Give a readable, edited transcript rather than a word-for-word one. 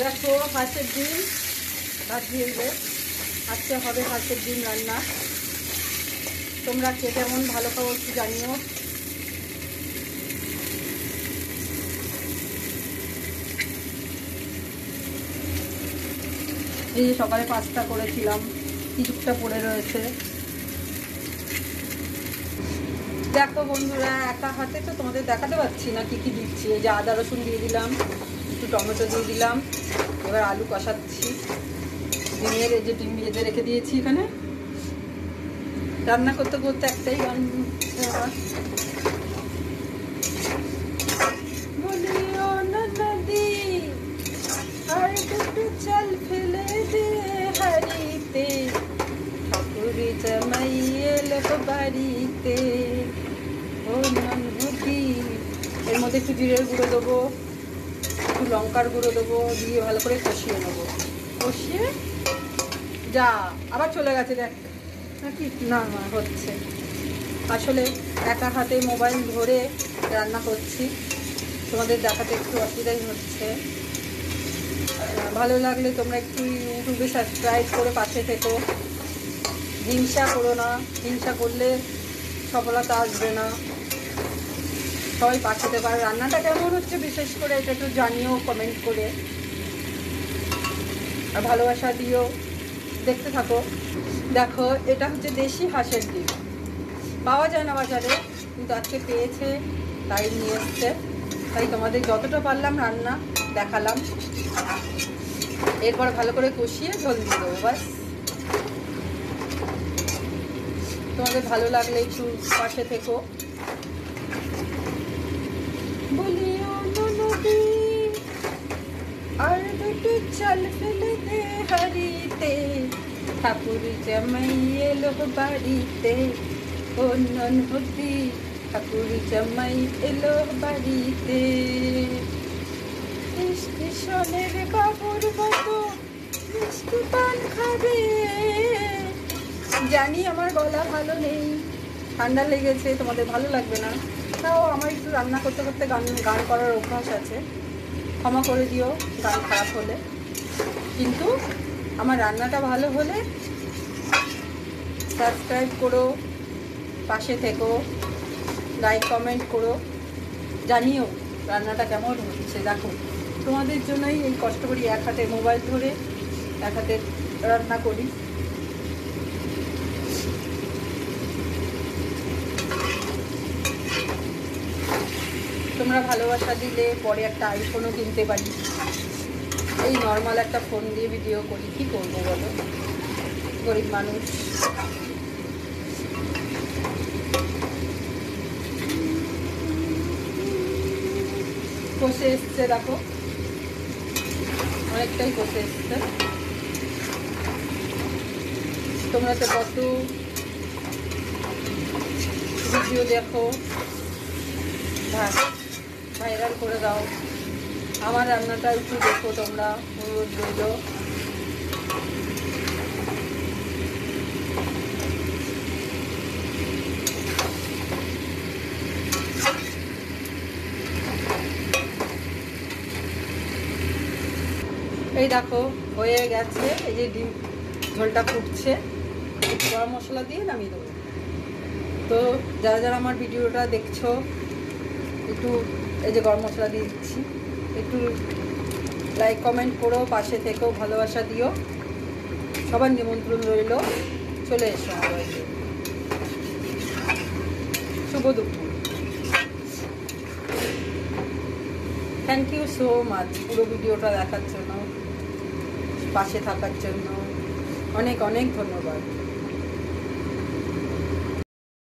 দেখো হাঁসের ডিম ভাজিয়ে আজকে হবে হাঁসের ডিম রান্না। তোমরা কে কেমন ভালো খাবো একটু জানিও। এই যে সকালে পাস্তা করেছিলাম, কিছুটা পড়ে রয়েছে। দেখো বন্ধুরা, একা হাতে তো তোমাদের দেখাতে পারছি না কি কি দিচ্ছি। এই যে আদা রসুন দিয়ে দিলাম, একটু টমেটো দিয়ে দিলাম, এবার আলু কষাচ্ছি। ডিমের এই যে ডিম ভেজে রেখে দিয়েছি এখানে। রান্না করতে করতে একটাই গান, বলিও না নদী আর দুটো চাল ফেলে দে হারিতে, ঠাকুরি জামাই এলো বাড়িতে। ও নদী, এর মধ্যে একটু জিরের গুঁড়ো দেবো, একটু লঙ্কার গুঁড়ো দেবো, দিয়ে ভালো করে কষিয়ে নেবো। কষিয়ে যা আবার চলে গেছে দেখ নাকি না হচ্ছে। আসলে একা হাতে মোবাইল ধরে রান্না করছি, তোমাদের দেখাতে একটু অসুবিধাই হচ্ছে। ভালো লাগলে তোমরা একটু ইউটিউবে সাবস্ক্রাইব করে পাশে থেকো। হিংসা করো না, হিংসা করলে সফলতা আসবে না। সবাই পাশে থেকো। আর রান্নাটা কেমন হচ্ছে বিশেষ করে এটা একটু জানিও কমেন্ট করে, আর ভালোবাসা দিও। দেখতে থাকো। দেখো এটা হচ্ছে দেশি হাঁসের ডিম, পাওয়া যায় না বাজারে, কিন্তু আজকে পেয়েছে তাই নিয়ে এসছে। তাই তোমাদের যতটা পারলাম রান্না দেখালাম। এরপর ভালো করে কষিয়ে ঝোল দিয়ে দেবো ব্যাস। তোমাদের ভালো লাগলে একটু পাশে থেকো। বলিও নদী আর দুটো চাল ফেলে দে হারিতে, ঠাকুর জামাই এলো বাড়িতে। ও নদী, ঠাকুর জামাই এলো বাড়িতে। স্টেশনের বাবুর মতো মিষ্টি পান খাবে। জানি আমার গলা ভালো নেই, ঠান্ডা লেগেছে, তোমাদের ভালো লাগবে না। তাও আমার একটু রান্না করতে করতে গান করার অভ্যাস আছে, ক্ষমা করে দিও গান খারাপ হলে। কিন্তু আমার রান্নাটা ভালো হলে সাবস্ক্রাইব করো, পাশে থেকো, লাইক কমেন্ট করো, জানিও রান্নাটা কেমন হচ্ছে। দেখো তোমাদের জন্যই এই কষ্ট করি, এক হাতে মোবাইল ধরে এক হাতে রান্না করি। তোমরা ভালোবাসা দিলে পরে একটা আইফোনও কিনতে পারি। এই নর্মাল একটা ফোন দিয়ে ভিডিও করি, কি করবো বলো, গরিব মানুষ। কষে এসছে দেখো, অনেকটাই কষে এসছে। তোমরা তো কত ভিডিও দেখো, ভাইরাল করে দাও। আমার রান্নাটা একটু দেখো তোমরা, অনুরোধ রইল। এই দেখো হয়ে গেছে, এই যে ডিম ঝোলটা ফুটছে, গরম মশলা দিয়ে নামিয়ে দেবো। তো যারা যারা আমার ভিডিওটা দেখছো একটু এই যে গরম মশলা দিয়ে দিচ্ছি, একটু লাইক কমেন্ট করো, পাশে থেকেও ভালোবাসা দিও। সবার নিমন্ত্রণ রইল, চলে এসো আমার বাড়িতে। শুভ দুপুর। থ্যাংক ইউ সো মাচ পুরো ভিডিওটা দেখার জন্য, পাশে থাকার জন্য অনেক অনেক ধন্যবাদ।